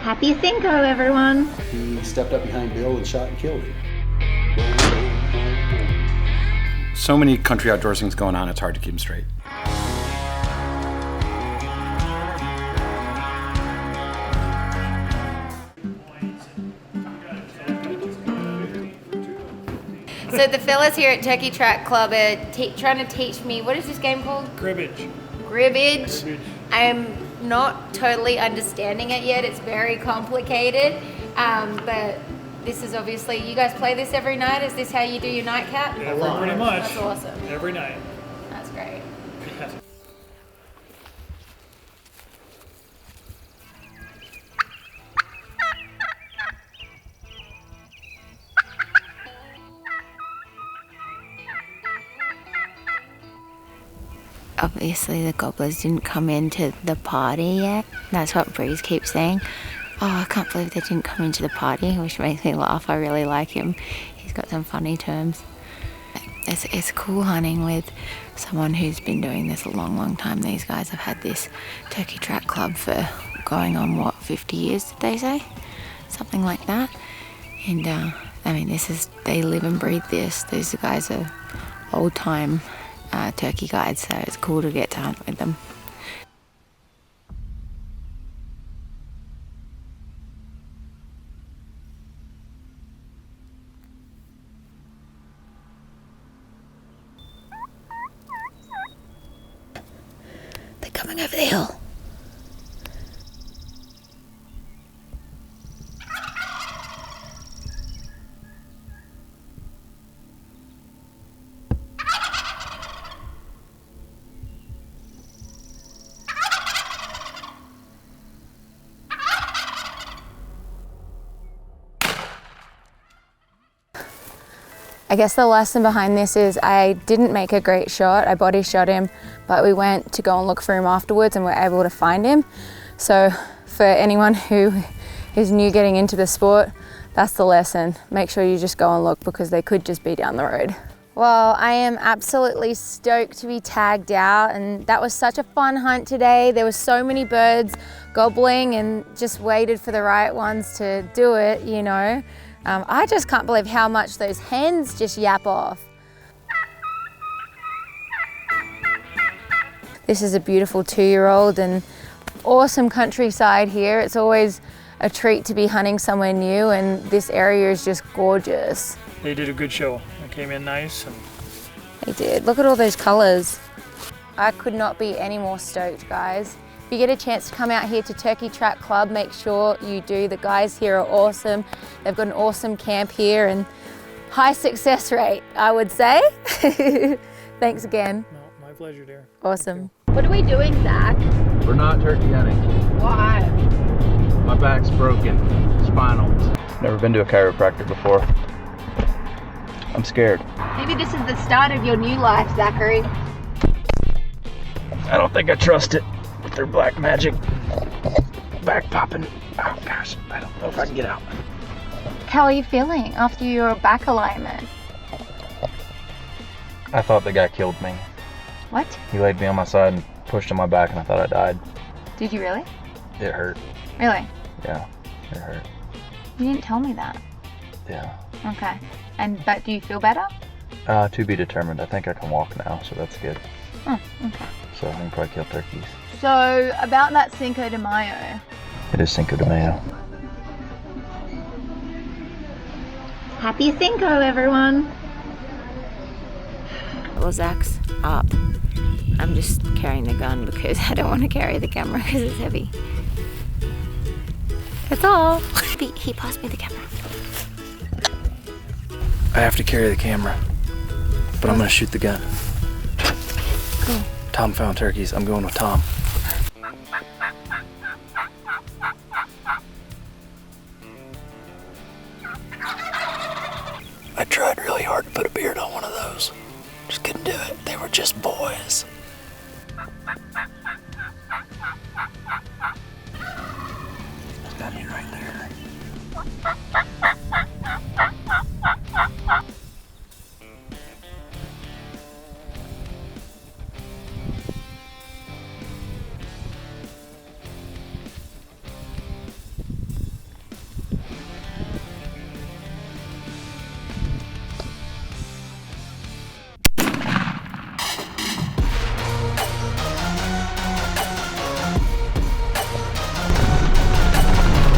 Happy Cinco, everyone. He stepped up behind Bill and shot and killed him. So many country outdoors things going on, it's hard to keep them straight. So the fellas here at Turkey Track Club are trying to teach me, what is this game called? Cribbage. Cribbage. I'm not totally understanding it yet. It's very complicated. But this is obviously, you guys play this every night? Is this how you do your nightcap? Yeah, pretty much. That's awesome. Every night. That's great. Obviously the gobblers didn't come into the party yet. That's what Breeze keeps saying. Oh, I can't believe they didn't come into the party, which makes me laugh. I really like him. He's got some funny terms. It's cool hunting with someone who's been doing this a long time. These guys have had this Turkey Track Club for going on, what, 50 years, did they say? Something like that. And I mean, they live and breathe this. These guys are old time turkey guides, so it's cool to get to hunt with them. They're coming over the hill. I guess the lesson behind this is I didn't make a great shot. I body shot him, but we went to go and look for him afterwards and were able to find him. So for anyone who is new getting into the sport, that's the lesson. Make sure you just go and look because they could just be down the road. Well, I am absolutely stoked to be tagged out, and that was such a fun hunt today. There were so many birds gobbling and just waited for the right ones to do it, you know. I just can't believe how much those hens just yap off. This is a beautiful 2-year-old and awesome countryside here. It's always a treat to be hunting somewhere new, and this area is just gorgeous. They did a good show. They came in nice. They did. Look at all those colors. I could not be any more stoked, guys. If you get a chance to come out here to Turkey Track Club, make sure you do. The guys here are awesome. They've got an awesome camp here and high success rate, I would say. Thanks again. No, my pleasure, dear. Awesome. What are we doing, Zach? We're not turkey hunting. Why? My back's broken. Spinal. Never been to a chiropractor before. I'm scared. Maybe this is the start of your new life, Zachary. I don't think I trust it with their black magic. Back popping. Oh gosh, I don't know if I can get out. How are you feeling after your back alignment? I thought the guy killed me. What? He laid me on my side and pushed on my back and I thought I died. Did you really? It hurt. Really? Yeah, it hurt. You didn't tell me that. Yeah. Okay. But do you feel better? To be determined. I think I can walk now, so that's good. Oh, okay. So I can probably kill turkeys. So, about that Cinco de Mayo. It is Cinco de Mayo. Happy Cinco, everyone. Well, Zach's up. I'm just carrying the gun because I don't want to carry the camera because it's heavy. That's all. He passed me the camera. I have to carry the camera, but I'm gonna shoot the gun. Cool. Tom found turkeys. I'm going with Tom. I tried really hard to put a beard on one of those. Just couldn't do it. They were just boys. There's gotta be right there.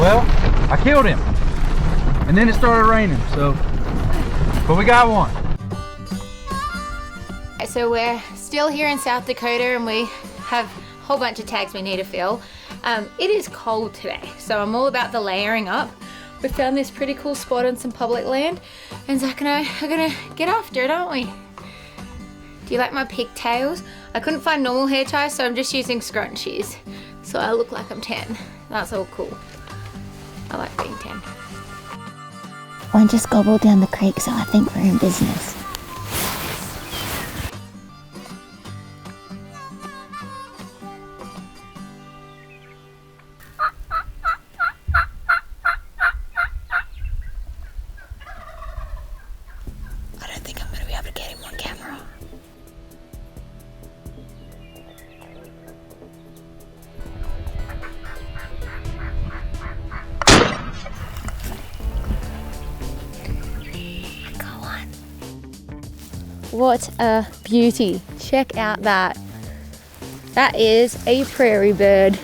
Well, I killed him. And then it started raining, so, but we got one. So we're still here in South Dakota and we have a whole bunch of tags we need to fill. It is cold today, so I'm all about the layering up. We found this pretty cool spot on some public land and Zach and I are gonna get after it, aren't we? Do you like my pigtails? I couldn't find normal hair ties, so I'm just using scrunchies. So I look like I'm 10. That's all cool. I like being 10. One just gobbled down the creek, so I think we're in business. I don't think I'm going to be able to get him on camera. What a beauty. Check out that. That is a prairie bird.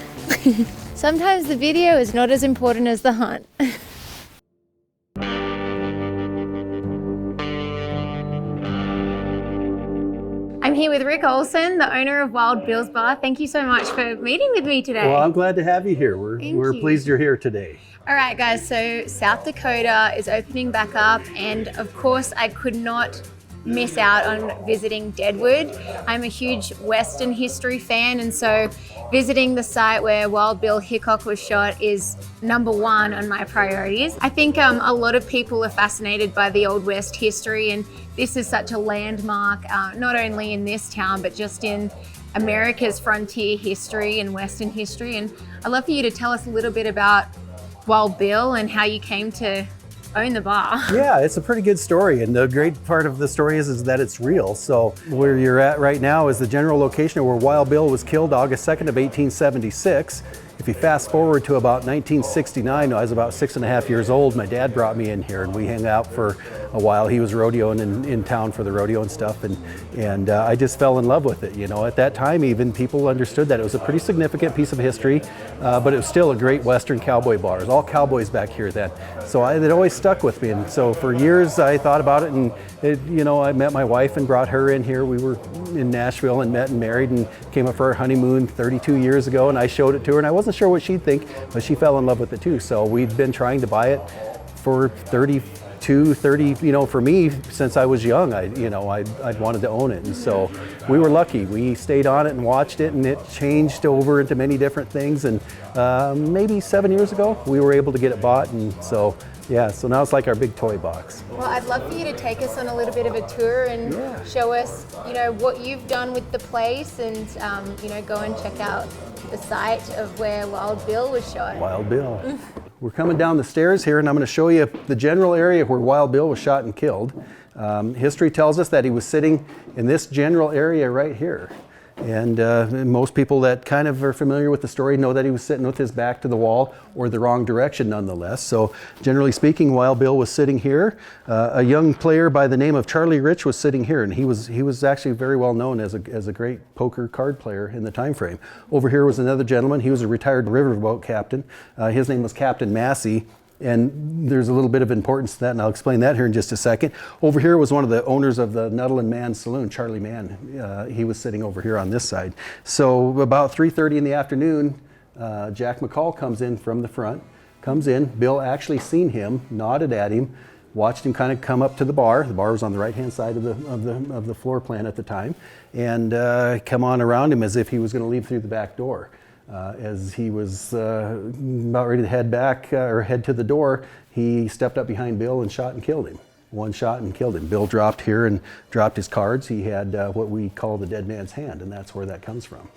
Sometimes the video is not as important as the hunt. I'm here with Rick Olson, the owner of Wild Bill's Bar. Thank you so much for meeting with me today. Well, I'm glad to have you here. Thank We're you. pleased you're here today. All right, guys, so South Dakota is opening back up, and of course, I could not miss out on visiting Deadwood. I'm a huge Western history fan, and so visiting the site where Wild Bill Hickok was shot is #1 on my priorities. I think a lot of people are fascinated by the Old West history, and this is such a landmark, not only in this town, but just in America's frontier history and Western history. And I'd love for you to tell us a little bit about Wild Bill and how you came to own the bar. Yeah, it's a pretty good story, and the great part of the story is that it's real. So where you're at right now is the general location where Wild Bill was killed August 2nd of 1876. If you fast forward to about 1969, I was about 6.5 years old. My dad brought me in here and we hung out for a while. He was rodeoing in town for the rodeo and stuff, and I just fell in love with it. You know, at that time even people understood that it was a pretty significant piece of history, but it was still a great Western cowboy bar. It was all cowboys back here then. So it always stuck with me, and so for years I thought about it, and you know, I met my wife and brought her in here. We were in Nashville and met and married and came up for our honeymoon 32 years ago, and I showed it to her, and I wasn't sure what she'd think, but she fell in love with it too. So we've been trying to buy it for 30, you know, for me, since I was young, I'd wanted to own it. And so we were lucky. We stayed on it and watched it, and it changed over into many different things. And maybe 7 years ago, we were able to get it bought. And so, yeah, so now it's like our big toy box. Well, I'd love for you to take us on a little bit of a tour and show us, you know, what you've done with the place, and, you know, go and check out the site of where Wild Bill was shot. Wild Bill. We're coming down the stairs here, and I'm going to show you the general area where Wild Bill was shot and killed. History tells us that he was sitting in this general area right here. And most people that kind of are familiar with the story know that he was sitting with his back to the wall, or the wrong direction nonetheless. So generally speaking, Wild Bill was sitting here. A young player by the name of Charlie Rich was sitting here, and he was actually very well known as a great poker card player in the time frame. Over here was another gentleman. He was a retired riverboat captain. His name was Captain Massey. And there's a little bit of importance to that, and I'll explain that here in just a second. Over here was one of the owners of the Nuttall and Mann Saloon, Charlie Mann. He was sitting over here on this side. So about 3:30 in the afternoon, Jack McCall comes in from the front, comes in. Bill actually seen him, nodded at him, watched him kind of come up to the bar. The bar was on the right-hand side of the floor plan at the time, and come on around him as if he was going to leave through the back door. As he was about ready to head back or head to the door, he stepped up behind Bill and shot and killed him. One shot and killed him. Bill dropped here and dropped his cards. He had what we call the dead man's hand, and that's where that comes from.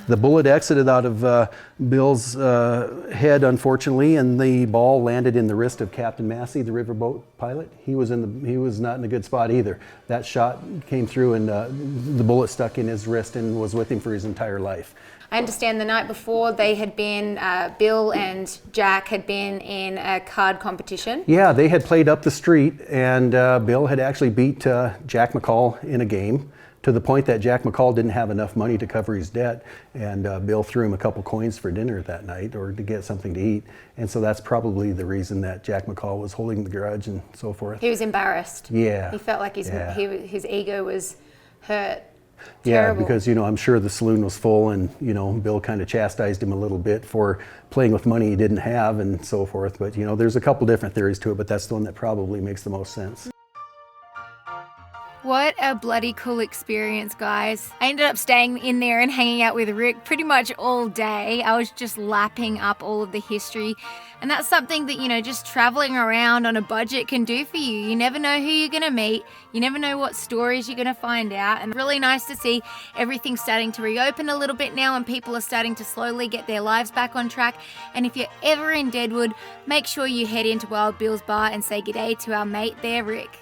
The bullet exited out of Bill's head, unfortunately, and the ball landed in the wrist of Captain Massey, the riverboat pilot. He was not in a good spot either. That shot came through, and the bullet stuck in his wrist and was with him for his entire life. I understand the night before they had been, Bill and Jack had been in a card competition. Yeah, they had played up the street, and Bill had actually beat Jack McCall in a game. to the point that Jack McCall didn't have enough money to cover his debt, and Bill threw him a couple coins for dinner that night, or to get something to eat. And so that's probably the reason that Jack McCall was holding the grudge and so forth. He was embarrassed. Yeah. He felt like his ego was hurt. Yeah, Terrible. because, you know, I'm sure the saloon was full, and, you know, Bill kind of chastised him a little bit for playing with money he didn't have and so forth. But, you know, there's a couple different theories to it, but that's the one that probably makes the most sense. What a bloody cool experience, guys. I ended up staying in there and hanging out with Rick pretty much all day. I was just lapping up all of the history. And that's something that, you know, just traveling around on a budget can do for you. You never know who you're going to meet. You never know what stories you're going to find out. And really nice to see everything starting to reopen a little bit now, and people are starting to slowly get their lives back on track. And if you're ever in Deadwood, make sure you head into Wild Bill's bar and say g'day to our mate there, Rick.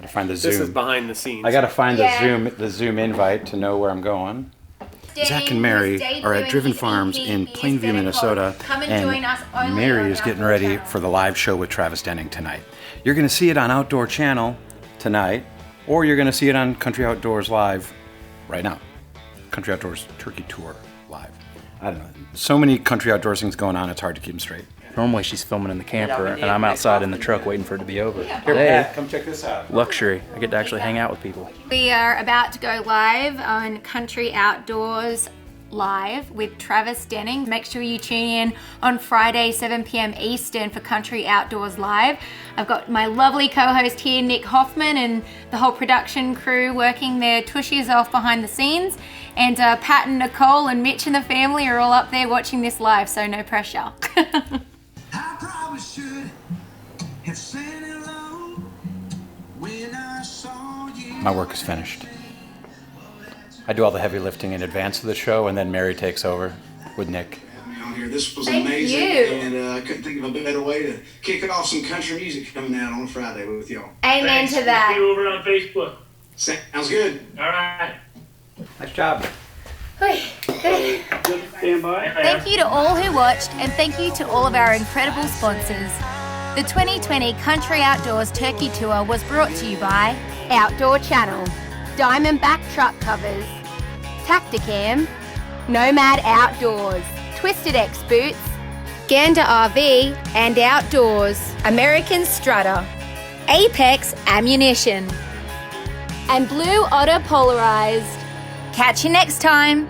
Find the Zoom. This is behind the scenes. I gotta find the Zoom invite to know where I'm going. Zach and Mary are at Driven Farms in Plainview, Minnesota, and Mary is getting ready for the live show with Travis Denning tonight. You're gonna see it on Outdoor Channel tonight, or you're gonna see it on Country Outdoors Live right now. Country Outdoors Turkey Tour Live. I don't know. So many country outdoors things going on, it's hard to keep them straight. Normally she's filming in the camper, and I'm outside in the truck waiting for it to be over. Here, Today, Pat, come check this out. luxury. I get to actually hang out with people. We are about to go live on Country Outdoors Live with Travis Denning. Make sure you tune in on Friday, 7 p.m. Eastern for Country Outdoors Live. I've got my lovely co-host here, Nick Hoffman, and the whole production crew working their tushies off behind the scenes. And Pat and Nicole and Mitch and the family are all up there watching this live, so no pressure. I probably should have sent it alone when I saw you. My work is finished. I do all the heavy lifting in advance of the show, and then Mary takes over with Nick. On here. This was Thank amazing, you. and I couldn't think of a better way to kick off some country music coming out on Friday with y'all. Amen to that. See you over on Facebook. Sounds good. All right. Nice job. Stand by. Thank you to all who watched, and thank you to all of our incredible sponsors. The 2020 Country Outdoors Turkey Tour was brought to you by Outdoor Channel, Diamondback Truck Covers, Tacticam, Nomad Outdoors, Twisted X Boots, Gander RV and Outdoors, American Strutter, Apex Ammunition, and Blue Otter Polarized. Catch you next time.